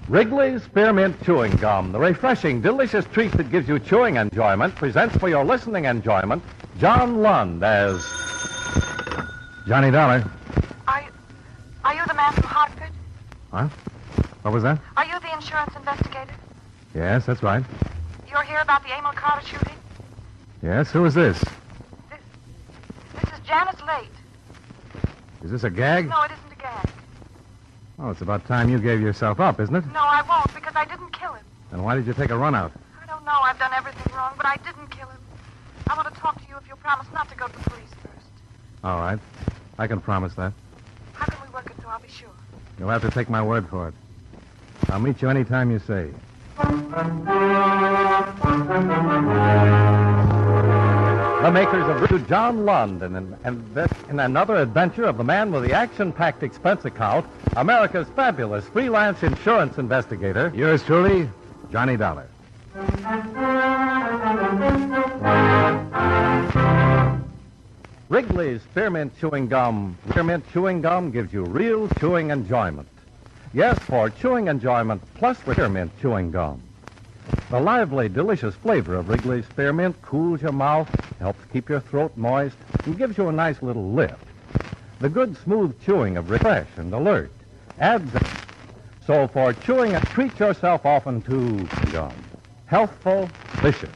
Wrigley's Spearmint Chewing Gum, the refreshing, delicious treat that gives you chewing enjoyment, presents for your listening enjoyment John Lund as Johnny Dollar. Are you the man from Hartford? Huh? What was that? Are you the insurance investigator? Yes, that's right. You're here about the Emil Carter shooting? Yes, who is this? This is Janice Late. Is this a gag? No, it isn't a gag. Oh, it's about time you gave yourself up, isn't it? No, I won't, because I didn't kill him. Then why did you take a run out? I don't know. I've done everything wrong, but I didn't kill him. I want to talk to you if you'll promise not to go to the police first. All right. I can promise that. How can we work it so I'll be sure? You'll have to take my word for it. I'll meet you any time you say. The makers of John Lund in another adventure of the man with the action-packed expense account, America's fabulous freelance insurance investigator. Yours truly, Johnny Dollar. Wrigley's Spearmint Chewing Gum. Spearmint Chewing Gum gives you real chewing enjoyment. Yes, for chewing enjoyment plus Spearmint Chewing Gum. The lively, delicious flavor of Wrigley's Spearmint cools your mouth, helps keep your throat moist, and gives you a nice little lift. The good, smooth chewing of fresh and alert adds. So for chewing, treat yourself often to gum. Healthful, delicious.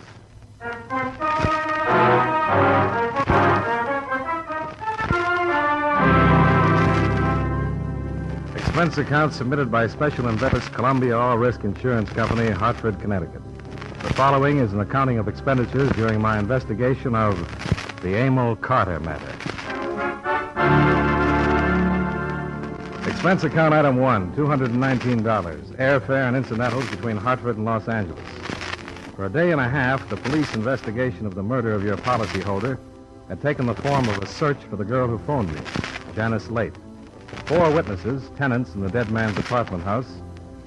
Expense account submitted by Special Investors, Columbia All Risk Insurance Company, Hartford, Connecticut. The following is an accounting of expenditures during my investigation of the Emil Carter matter. Expense account item 1, $219. Airfare and incidentals between Hartford and Los Angeles. For a day and a half, the police investigation of the murder of your policyholder had taken the form of a search for the girl who phoned me, Janice Late. 4 witnesses, tenants in the dead man's apartment house,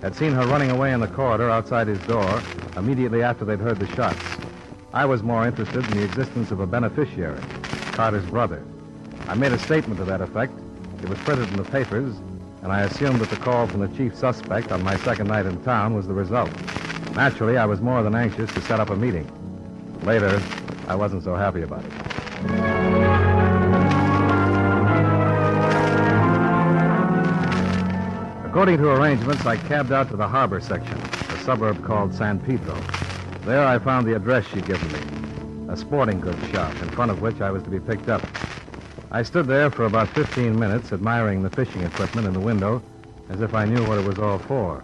had seen her running away in the corridor outside his door immediately after they'd heard the shots. I was more interested in the existence of a beneficiary, Carter's brother. I made a statement to that effect. It was printed in the papers, and I assumed that the call from the chief suspect on my second night in town was the result. Naturally, I was more than anxious to set up a meeting. Later, I wasn't so happy about it. According to arrangements, I cabbed out to the harbor section, a suburb called San Pedro. There I found the address she'd given me, a sporting goods shop in front of which I was to be picked up. I stood there for about 15 minutes, admiring the fishing equipment in the window, as if I knew what it was all for.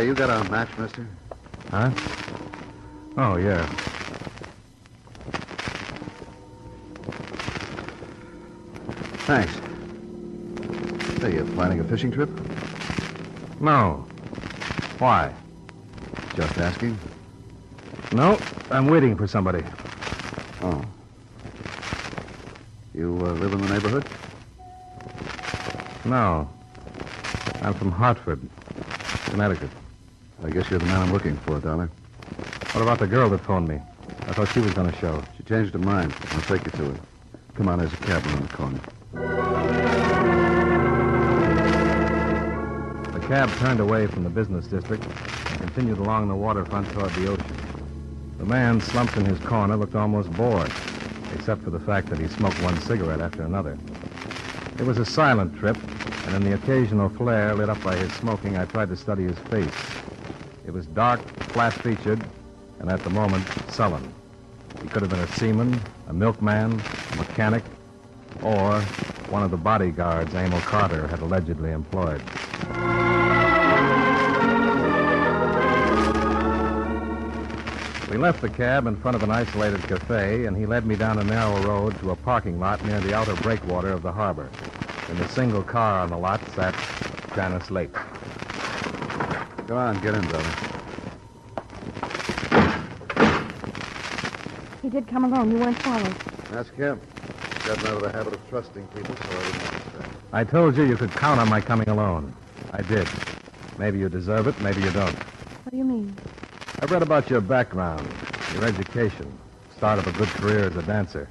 You got a match, mister? Huh? Oh, yeah. Thanks. Hey, you planning a fishing trip? No. Why? Just asking. No, I'm waiting for somebody. Oh. You live in the neighborhood? No. I'm from Hartford, Connecticut. I guess you're the man I'm looking for, Dollar. What about the girl that phoned me? I thought she was going to show. She changed her mind. I'll take you to her. Come on, there's a cab around the corner. The cab turned away from the business district and continued along the waterfront toward the ocean. The man, slumped in his corner, looked almost bored, except for the fact that he smoked one cigarette after another. It was a silent trip, and in the occasional flare lit up by his smoking, I tried to study his face. It was dark, flat-featured, and at the moment, sullen. He could have been a seaman, a milkman, a mechanic, or one of the bodyguards Emil Carter had allegedly employed. We left the cab in front of an isolated cafe, and he led me down a narrow road to a parking lot near the outer breakwater of the harbor. In the single car on the lot sat Janice Late. Go on, get in, brother. He did come alone. You weren't followed. Ask him. He's gotten out of the habit of trusting people, so I didn't understand. I told you you could count on my coming alone. I did. Maybe you deserve it, maybe you don't. What do you mean? I've read about your background, your education, start of a good career as a dancer.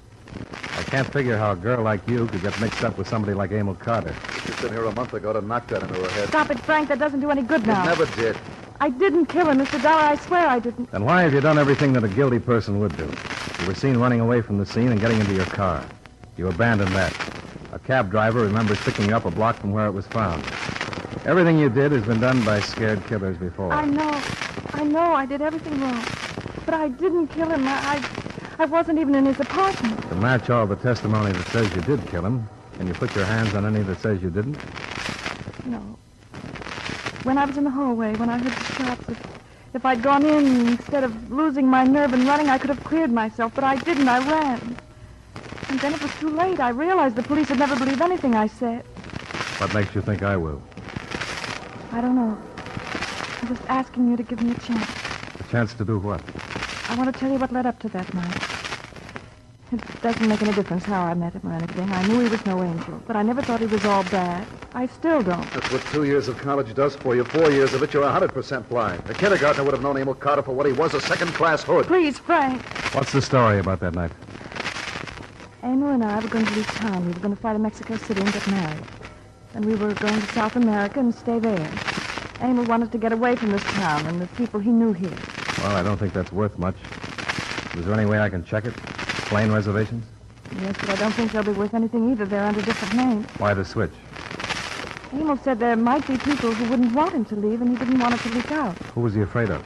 I Can't figure how a girl like you could get mixed up with somebody like Emil Carter. You stood here a month ago to knock that into her head. Stop it, Frank. That doesn't do any good now. It never did. I didn't kill him, Mr. Dollar. I swear I didn't. Then why have you done everything that a guilty person would do? You were seen running away from the scene and getting into your car. You abandoned that. A cab driver remembers picking you up a block from where it was found. Everything you did has been done by scared killers before. I know. I did everything wrong. But I didn't kill him. I wasn't even in his apartment. To match all the testimony that says you did kill him, can you put your hands on any that says you didn't? No. When I was in the hallway, when I heard the shots, if I'd gone in instead of losing my nerve and running, I could have cleared myself, but I didn't. I ran. And then it was too late. I realized the police would never believe anything I said. What makes you think I will? I don't know. I'm just asking you to give me a chance. A chance to do what? I want to tell you what led up to that night. It doesn't make any difference how I met him or anything. I knew he was no angel, but I never thought he was all bad. I still don't. That's what 2 years of college does for you. 4 years of it, you're 100% blind. A kindergartner would have known Emil Carter for what he was, a second-class hood. Please, Frank. What's the story about that night? Emil and I were going to leave town. We were going to fly to Mexico City and get married. And we were going to South America and stay there. Emil wanted to get away from this town and the people he knew here. Well, I don't think that's worth much. Is there any way I can check it? Plane reservations? Yes, but I don't think they'll be worth anything either. They're under different names. Why the switch? Emil said there might be people who wouldn't want him to leave, and he didn't want it to leak out. Who was he afraid of?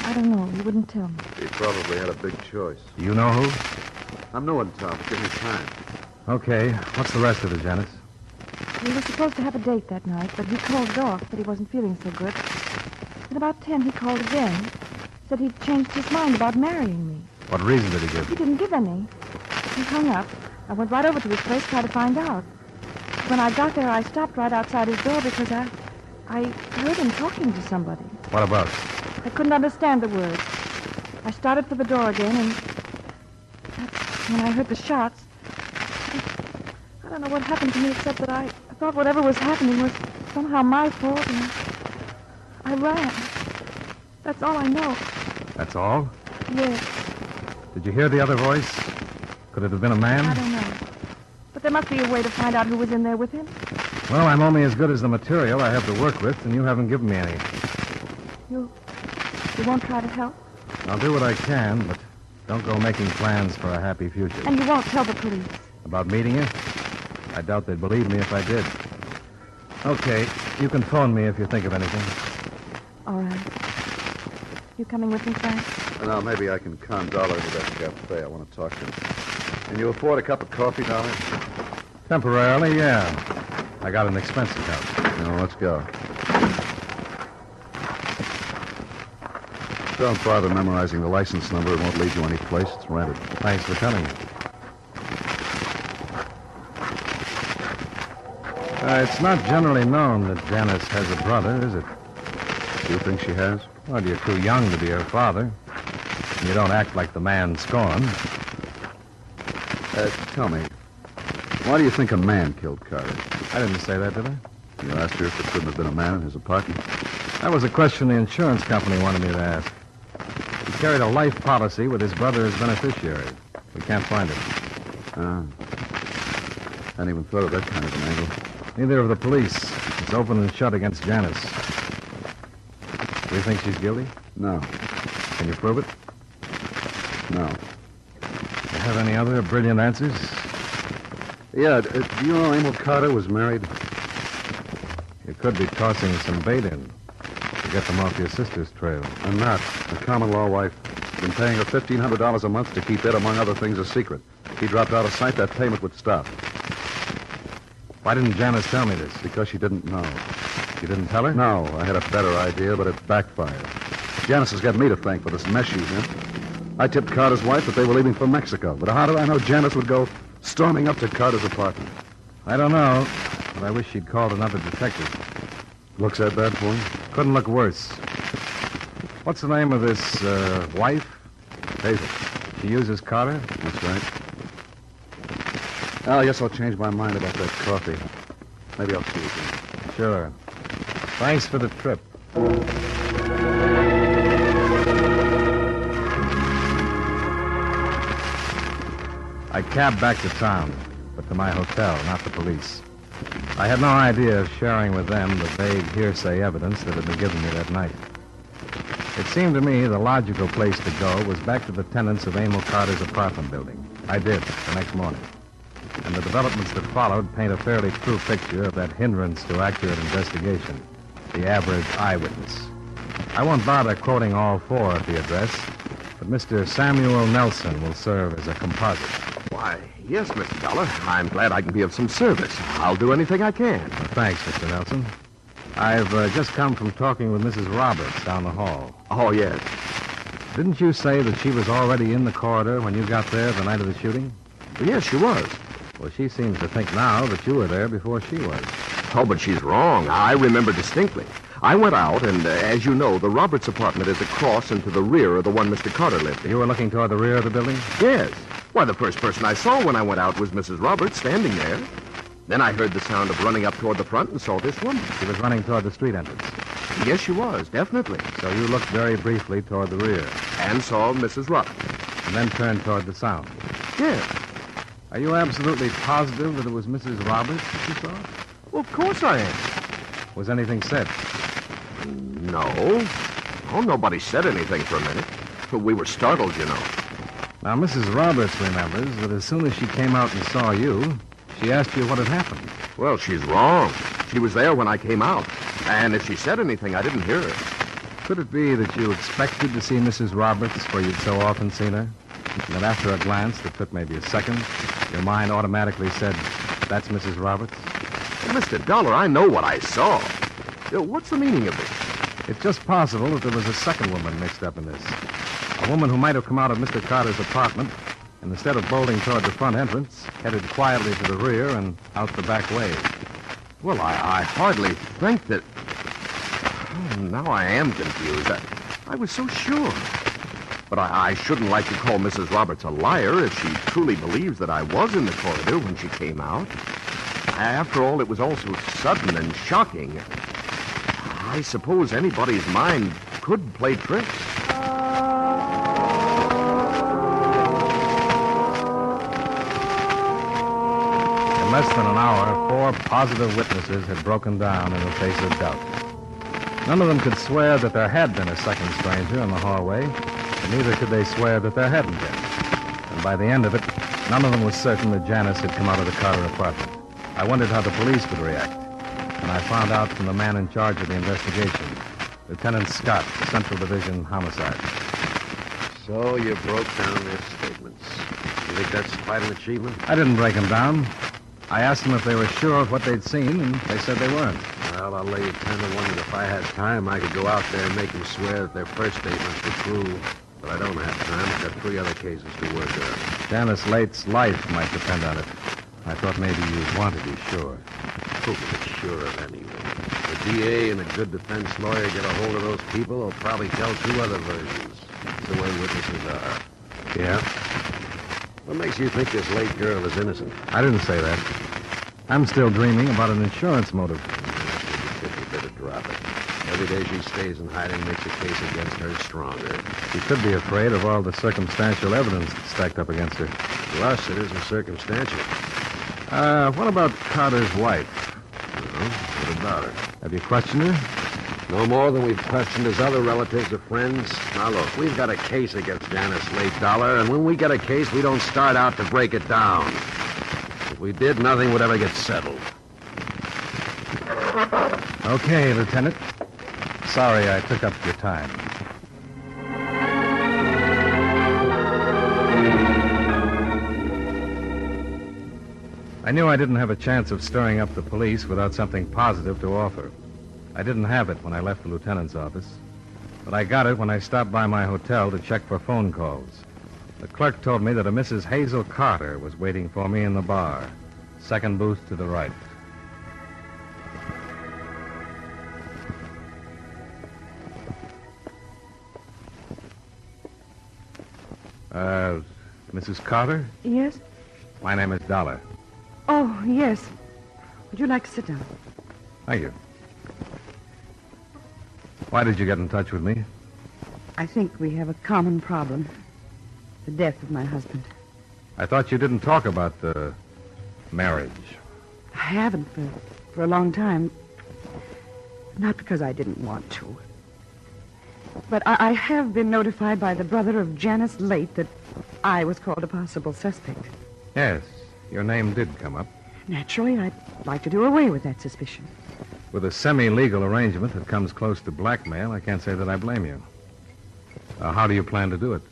I don't know. He wouldn't tell me. He probably had a big choice. Do you know who? I'm new in town. Give me time. Okay. What's the rest of it, Janice? We were supposed to have a date that night, but he called it off, but he wasn't feeling so good. At about 10, he called again. Said he'd changed his mind about marrying me. What reason did he give? He didn't give any. He hung up. I went right over to his place, tried to find out. When I got there, I stopped right outside his door because I heard him talking to somebody. What about? I couldn't understand the words. I started for the door again, and that's when I heard the shots. I don't know what happened to me except that I thought whatever was happening was somehow my fault, and I ran. That's all I know. That's all? Yes. Did you hear the other voice? Could it have been a man? I don't know. But there must be a way to find out who was in there with him. Well, I'm only as good as the material I have to work with, and you haven't given me any. You won't try to help? I'll do what I can, but don't go making plans for a happy future. And you won't tell the police? About meeting you? I doubt they'd believe me if I did. Okay, you can phone me if you think of anything. All right. You coming with me, Frank? Now, maybe I can con Dollar into that cafe. I want to talk to him. Can you afford a cup of coffee, Dollar? Temporarily, yeah. I got an expense account. No, let's go. Don't bother memorizing the license number. It won't lead you any place. It's rented. Thanks for telling me. It's not generally known that Janice has a brother, is it? Do you think she has? Well, you're too young to be her father. And you don't act like the man scorned. Tell me, why do you think a man killed Carter? I didn't say that, did I? You asked her if it couldn't have been a man in his apartment. That was a question the insurance company wanted me to ask. He carried a life policy with his brother as beneficiary. We can't find it. Ah. Hadn't even thought of that kind of an angle. Neither of the police. It's open and shut against Janice. Do you think she's guilty? No. Can you prove it? No. Do you have any other brilliant answers? Yeah, do you know Emil Carter was married? You could be tossing some bait in to get them off your sister's trail. I'm not. A common law wife. Been paying her $1,500 a month to keep it, among other things, a secret. If he dropped out of sight, that payment would stop. Why didn't Janice tell me this? Because she didn't know. You didn't tell her? No, I had a better idea, but it backfired. Janice has got me to thank for this mess she's in. I tipped Carter's wife that they were leaving for Mexico. But how did I know Janice would go storming up to Carter's apartment? I don't know, but I wish she'd called another detective. Looks that bad for you? Couldn't look worse. What's the name of this, wife? Hazel. She uses Carter? That's right. I guess I'll change my mind about that coffee. Maybe I'll see you again. Sure. Thanks for the trip. I cabbed back to town, but to my hotel, not the police. I had no idea of sharing with them the vague hearsay evidence that had been given me that night. It seemed to me the logical place to go was back to the tenants of Emil Carter's apartment building. I did, the next morning. And the developments that followed paint a fairly true picture of that hindrance to accurate investigation, the average eyewitness. I won't bother quoting all four at the address, but Mr. Samuel Nelson will serve as a composite. Why, yes, Mr. Dollar. I'm glad I can be of some service. I'll do anything I can. Well, thanks, Mr. Nelson. I've just come from talking with Mrs. Roberts down the hall. Oh, yes. Didn't you say that she was already in the corridor when you got there the night of the shooting? Yes, she was. Well, she seems to think now that you were there before she was. Oh, but she's wrong. I remember distinctly. I went out, and as you know, the Roberts apartment is across and to the rear of the one Mr. Carter lived in. You were looking toward the rear of the building? Yes. Why, the first person I saw when I went out was Mrs. Roberts standing there. Then I heard the sound of running up toward the front and saw this woman. She was running toward the street entrance. Yes, she was, definitely. So you looked very briefly toward the rear. And saw Mrs. Roberts. And then turned toward the sound. Yes. Are you absolutely positive that it was Mrs. Roberts that you saw? Well, of course I am. Was anything said? No. Oh, nobody said anything for a minute. We were startled, you know. Now, Mrs. Roberts remembers that as soon as she came out and saw you, she asked you what had happened. Well, she's wrong. She was there when I came out. And if she said anything, I didn't hear her. Could it be that you expected to see Mrs. Roberts where you'd so often seen her? And that after a glance that took maybe a second, your mind automatically said, that's Mrs. Roberts? Mr. Dollar, I know what I saw. What's the meaning of this? It's just possible that there was a second woman mixed up in this. A woman who might have come out of Mr. Carter's apartment and instead of bolting toward the front entrance, headed quietly to the rear and out the back way. Well, I hardly think that... Oh, now I am confused. I was so sure. But I shouldn't like to call Mrs. Roberts a liar if she truly believes that I was in the corridor when she came out. After all, it was all so sudden and shocking. I suppose anybody's mind could play tricks. In less than an hour, 4 positive witnesses had broken down in the face of doubt. None of them could swear that there had been a second stranger in the hallway, and neither could they swear that there hadn't been. And by the end of it, none of them was certain that Janice had come out of the Carter apartment. I wondered how the police would react, and I found out from the man in charge of the investigation, Lieutenant Scott, Central Division Homicide. So you broke down their statements. You think that's quite an achievement? I didn't break them down. I asked them if they were sure of what they'd seen, and they said they weren't. Well, I'll lay you 10 to 1 that if I had time, I could go out there and make them swear that their first statements were true. But I don't have time. I've got 3 other cases to work on. Janice Late's life might depend on it. I thought maybe you'd want to be sure. Who can be sure of anything? The DA and a good defense lawyer get a hold of those people, they'll probably tell 2 other versions. That's the way witnesses are. Yeah? What makes you think this late girl is innocent? I didn't say that. I'm still dreaming about an insurance motive. You better drop it. Every day she stays in hiding makes the case against her stronger. She could be afraid of all the circumstantial evidence stacked up against her. To us, it isn't circumstantial. What about Carter's wife? Well, what about her? Have you questioned her? No more than we've questioned his other relatives or friends. Now, look, we've got a case against Janice Late Dollar, and when we get a case, we don't start out to break it down. If we did, nothing would ever get settled. Okay, Lieutenant. Sorry I took up your time. I knew I didn't have a chance of stirring up the police without something positive to offer. I didn't have it when I left the lieutenant's office, but I got it when I stopped by my hotel to check for phone calls. The clerk told me that a Mrs. Hazel Carter was waiting for me in the bar, second booth to the right. Mrs. Carter? Yes? My name is Dollar. Oh, yes. Would you like to sit down? Thank you. Why did you get in touch with me? I think we have a common problem. The death of my husband. I thought you didn't talk about the marriage. I haven't for a long time. Not because I didn't want to. But I have been notified by the brother of Janice Late that I was called a possible suspect. Yes, your name did come up. Naturally, I'd like to do away with that suspicion. With a semi-legal arrangement that comes close to blackmail, I can't say that I blame you. How do you plan to do it?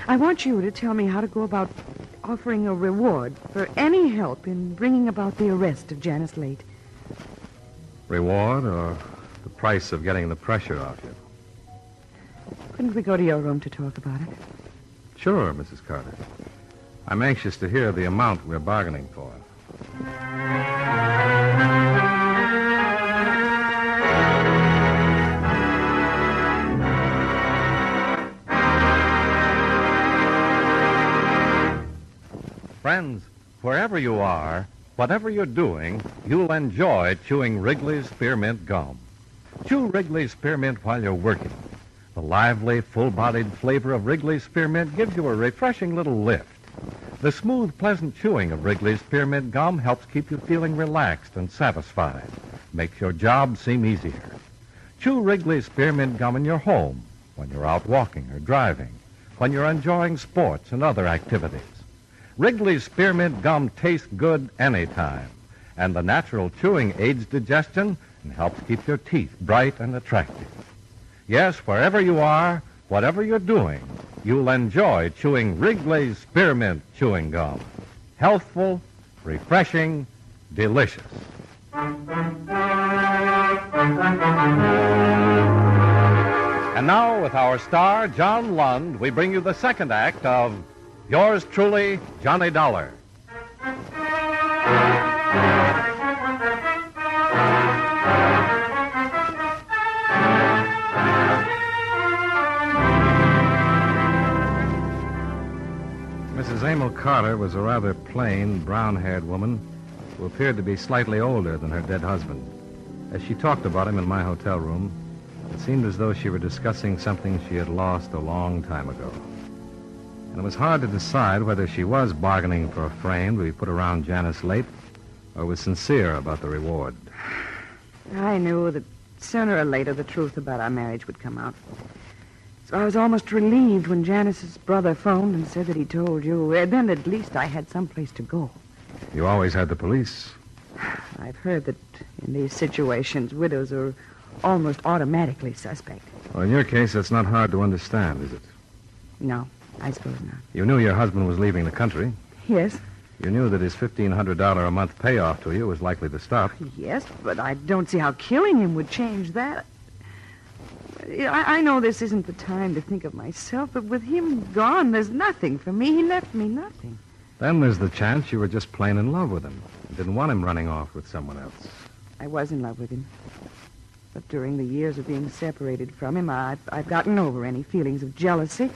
I want you to tell me how to go about offering a reward for any help in bringing about the arrest of Janice Late. Reward or the price of getting the pressure off you? Couldn't we go to your room to talk about it? Sure, Mrs. Carter. I'm anxious to hear the amount we're bargaining for. Friends, wherever you are, whatever you're doing, you'll enjoy chewing Wrigley's Spearmint Gum. Chew Wrigley's Spearmint while you're working. The lively, full-bodied flavor of Wrigley's Spearmint gives you a refreshing little lift. The smooth, pleasant chewing of Wrigley's Spearmint Gum helps keep you feeling relaxed and satisfied. Makes your job seem easier. Chew Wrigley's Spearmint Gum in your home, when you're out walking or driving, when you're enjoying sports and other activities. Wrigley's Spearmint Gum tastes good anytime, and the natural chewing aids digestion and helps keep your teeth bright and attractive. Yes, wherever you are, whatever you're doing, you'll enjoy chewing Wrigley's Spearmint Chewing Gum. Healthful, refreshing, delicious. And now, with our star, John Lund, we bring you the second act of Yours Truly, Johnny Dollar. Mrs. Emil Carter was a rather plain, brown-haired woman who appeared to be slightly older than her dead husband. As she talked about him in my hotel room, it seemed as though she were discussing something she had lost a long time ago. And it was hard to decide whether she was bargaining for a frame to be put around Janice Late or was sincere about the reward. I knew that sooner or later the truth about our marriage would come out. So I was almost relieved when Janice's brother phoned and said that he told you. Then at least I had someplace to go. You always had the police. I've heard that in these situations, widows are almost automatically suspect. Well, in your case, that's not hard to understand, is it? No, I suppose not. You knew your husband was leaving the country. Yes. You knew that his $1,500 a month payoff to you was likely to stop. Yes, but I don't see how killing him would change that. I know this isn't the time to think of myself, but with him gone, there's nothing for me. He left me nothing. Then there's the chance you were just plain in love with him and didn't want him running off with someone else. I was in love with him. But during the years of being separated from him, I've gotten over any feelings of jealousy.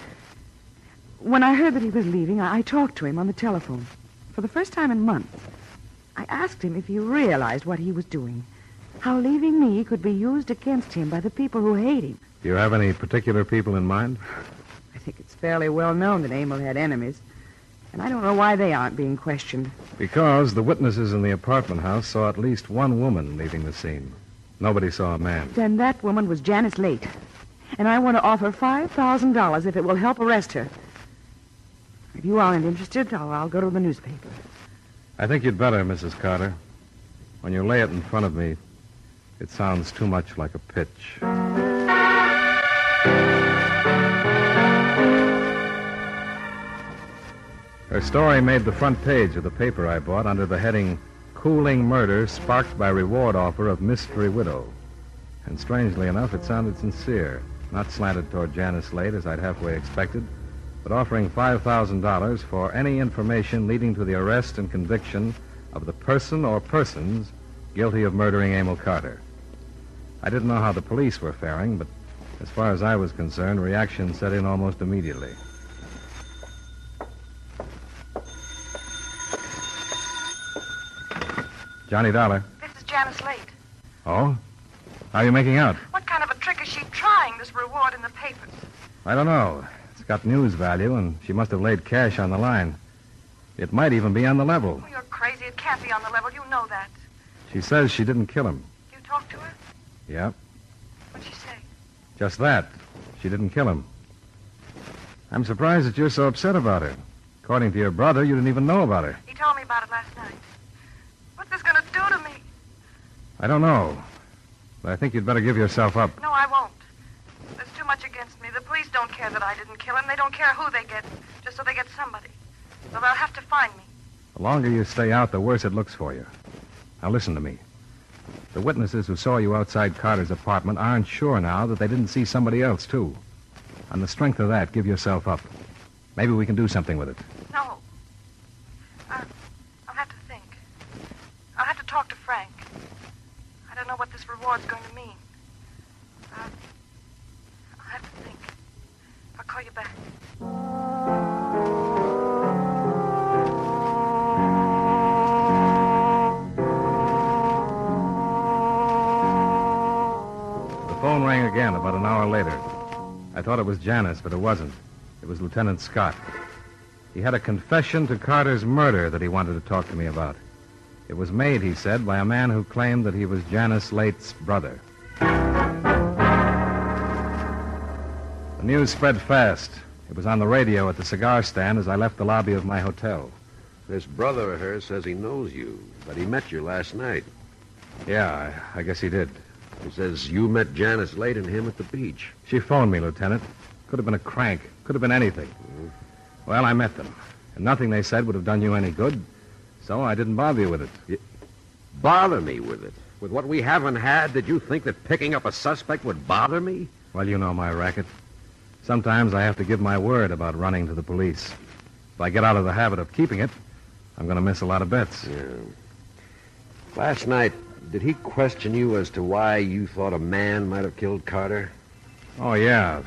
When I heard that he was leaving, I talked to him on the telephone. For the first time in months, I asked him if he realized what he was doing. How leaving me could be used against him by the people who hate him. Do you have any particular people in mind? I think it's fairly well known that Emil had enemies. And I don't know why they aren't being questioned. Because the witnesses in the apartment house saw at least one woman leaving the scene. Nobody saw a man. Then that woman was Janice Late. And I want to offer $5,000 if it will help arrest her. If you aren't interested, I'll go to the newspaper. I think you'd better, Mrs. Carter. When you lay it in front of me, it sounds too much like a pitch. Her story made the front page of the paper I bought under the heading, Cooling Murder Sparked by Reward Offer of Mystery Widow. And strangely enough, it sounded sincere, not slanted toward Janice Late as I'd halfway expected, but offering $5,000 for any information leading to the arrest and conviction of the person or persons guilty of murdering Emil Carter. I didn't know how the police were faring, but as far as I was concerned, reaction set in almost immediately. Johnny Dollar. This is Janice Late. Oh? How are you making out? What kind of a trick is she trying, this reward in the papers? I don't know. It's got news value, and she must have laid cash on the line. It might even be on the level. Oh, you're crazy. It can't be on the level. You know that. She says she didn't kill him. You talked to her? Yep. What'd she say? Just that. She didn't kill him. I'm surprised that you're so upset about her. According to your brother, you didn't even know about her. He told me about it last night. What's this going to do to me? I don't know. But I think you'd better give yourself up. No, I won't. There's too much against me. The police don't care that I didn't kill him. They don't care who they get, just so they get somebody. So they'll have to find me. The longer you stay out, the worse it looks for you. Now listen to me. The witnesses who saw you outside Carter's apartment aren't sure now that they didn't see somebody else, too. On the strength of that, give yourself up. Maybe we can do something with it. No. I'll have to think. I'll have to talk to Frank. I don't know what this reward's going to mean. I'll have to think. I'll call you back. The phone rang again about an hour later. I thought it was Janice, but it wasn't. It was Lieutenant Scott. He had a confession to Carter's murder that he wanted to talk to me about. It was made, he said, by a man who claimed that he was Janice Late's brother. The news spread fast. It was on the radio at the cigar stand as I left the lobby of my hotel. This brother of hers says he knows you, that he met you last night. Yeah, I guess he did. He says you met Janice Late and him at the beach. She phoned me, Lieutenant. Could have been a crank. Could have been anything. Well, I met them. And nothing they said would have done you any good. So I didn't bother you with it. Bother me with it? With what we haven't had, did you think that picking up a suspect would bother me? Well, you know my racket. Sometimes I have to give my word about running to the police. If I get out of the habit of keeping it, I'm going to miss a lot of bets. Yeah. Last night, did he question you as to why you thought a man might have killed Carter? Oh, yeah.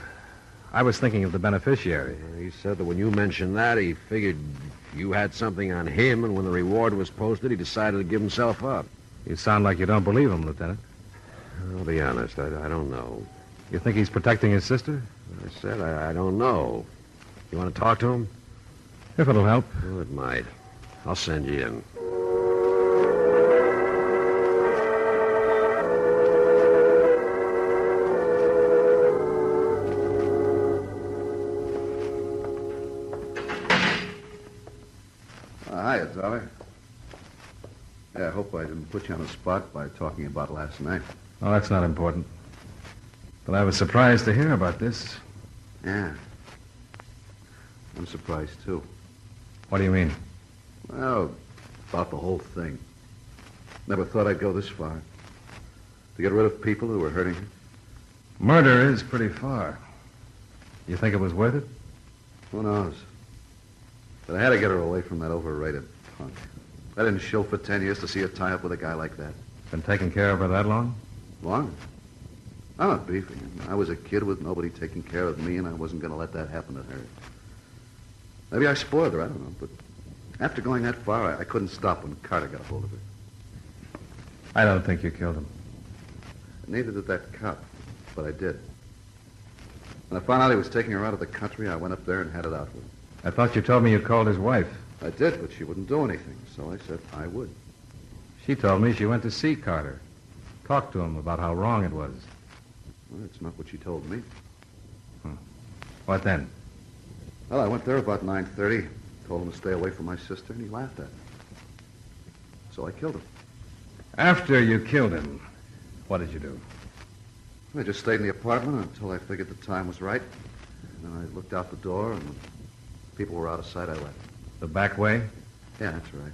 I was thinking of the beneficiary. He said that when you mentioned that, he figured you had something on him, and when the reward was posted, he decided to give himself up. You sound like you don't believe him, Lieutenant. I'll be honest, I don't know. You think he's protecting his sister? I said I don't know. You want to talk to him? If it'll help. Well, it might. I'll send you in. Hiya, Dollar. Yeah, I hope I didn't put you on the spot by talking about last night. Oh, that's not important. But I was surprised to hear about this. Yeah. I'm surprised, too. What do you mean? Well, about the whole thing. Never thought I'd go this far. To get rid of people who were hurting you. Murder is pretty far. You think it was worth it? Who knows? But I had to get her away from that overrated punk. I didn't shill for 10 years to see her tie up with a guy like that. Been taking care of her that long? Long? I'm not beefing. I was a kid with nobody taking care of me, and I wasn't going to let that happen to her. Maybe I spoiled her, I don't know. But after going that far, I couldn't stop when Carter got a hold of her. I don't think you killed him. Neither did that cop, but I did. When I found out he was taking her out of the country, I went up there and had it out with him. I thought you told me you called his wife. I did, but she wouldn't do anything, so I said I would. She told me she went to see Carter. Talked to him about how wrong it was. Well, that's not what she told me. What then? Well, I went there about 9:30, told him to stay away from my sister, and he laughed at me. So I killed him. After you killed him, what did you do? I just stayed in the apartment until I figured the time was right. And then I looked out the door, and when people were out of sight, I left. The back way? Yeah, that's right.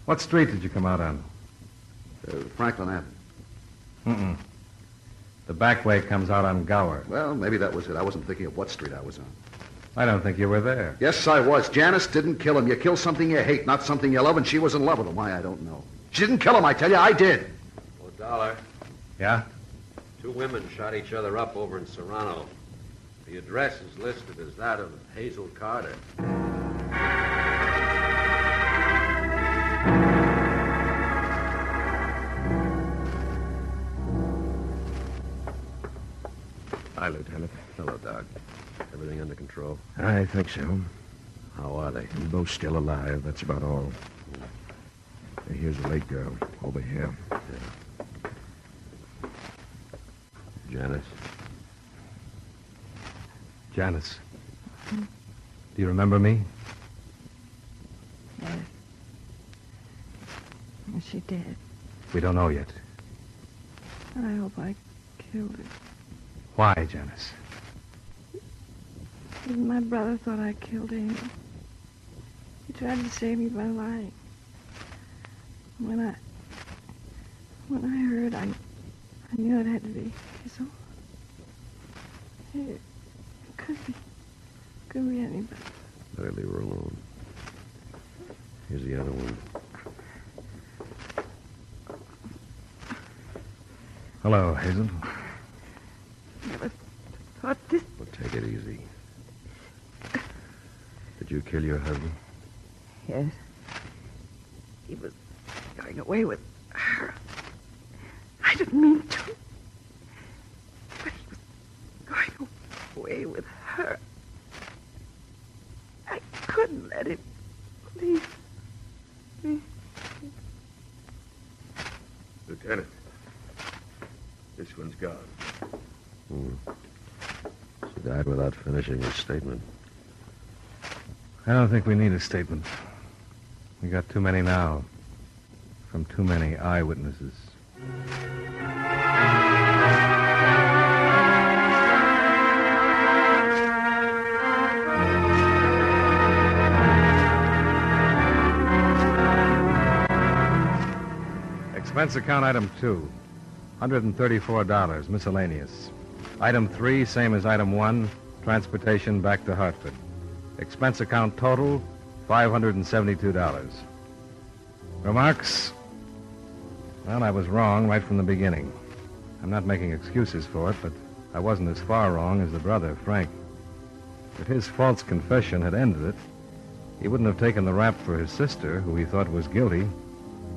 What street did you come out on? Franklin Avenue. Mm-mm. The back way comes out on Gower. Well, maybe that was it. I wasn't thinking of what street I was on. I don't think you were there. Yes, I was. Janice didn't kill him. You kill something you hate, not something you love, and she was in love with him. Why, I don't know. She didn't kill him, I tell you. I did. Oh, Dollar. Yeah? 2 women shot each other up over in Serrano. The address is listed as that of Hazel Carter. Hi, Lieutenant. Hello, Doc. Everything under control? I think so. How are they? They're both still alive. That's about all. Here's a late girl over here. Janice? Janice. Do you remember me? Yes. Yes, she did. We don't know yet. I hope I killed her. Why, Janice? My brother thought I killed Emil. He tried to save me by lying. When I heard, I knew it had to be Kissel. It could be anybody. Better leave her alone. Here's the other one. Hello, Hazel. Never thought this. Well, take it easy. Did you kill your husband? Yes. He was going away with her. I didn't mean to. But he was going away with her. I couldn't let him leave me. Lieutenant, this one's gone. She died without finishing her statement. I don't think we need a statement. We got too many now. From too many eyewitnesses. Expense account item 2, $134, miscellaneous. Item 3, same as item 1, transportation back to Hartford. Expense account total, $572. Remarks? Well, I was wrong right from the beginning. I'm not making excuses for it, but I wasn't as far wrong as the brother, Frank. If his false confession had ended it, he wouldn't have taken the rap for his sister, who he thought was guilty,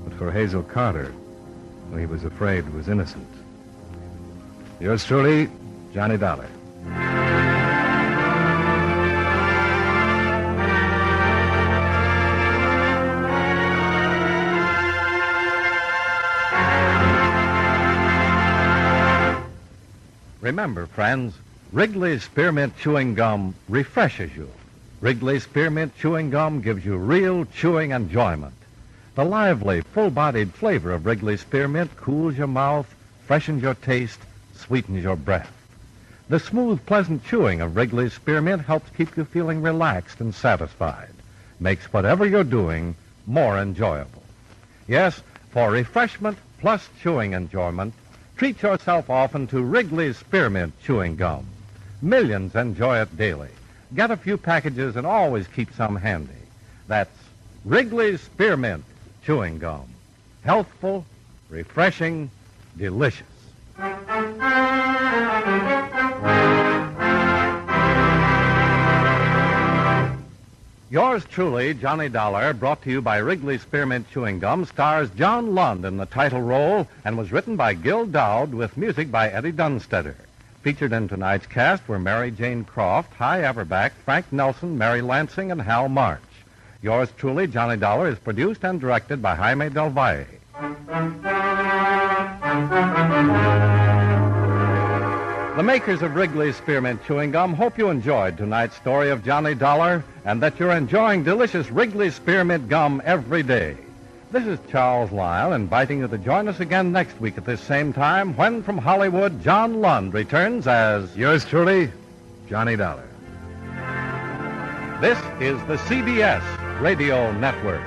but for Hazel Carter, who he was afraid was innocent. Yours truly, Johnny Dollar. Remember, friends, Wrigley's Spearmint Chewing Gum refreshes you. Wrigley's Spearmint Chewing Gum gives you real chewing enjoyment. The lively, full-bodied flavor of Wrigley's Spearmint cools your mouth, freshens your taste, sweetens your breath. The smooth, pleasant chewing of Wrigley's Spearmint helps keep you feeling relaxed and satisfied. Makes whatever you're doing more enjoyable. Yes, for refreshment plus chewing enjoyment, treat yourself often to Wrigley's Spearmint Chewing Gum. Millions enjoy it daily. Get a few packages and always keep some handy. That's Wrigley's Spearmint Chewing Gum. Healthful, refreshing, delicious. Yours truly, Johnny Dollar, brought to you by Wrigley's Spearmint Chewing Gum, stars John Lund in the title role and was written by Gil Dowd with music by Eddie Dunstetter. Featured in tonight's cast were Mary Jane Croft, Hy Averback, Frank Nelson, Mary Lansing, and Hal March. Yours truly, Johnny Dollar, is produced and directed by Jaime Del Valle. The makers of Wrigley's Spearmint Chewing Gum hope you enjoyed tonight's story of Johnny Dollar and that you're enjoying delicious Wrigley's Spearmint Gum every day. This is Charles Lyle inviting you to join us again next week at this same time when from Hollywood, John Lund returns as yours truly, Johnny Dollar. This is the CBS Radio Network.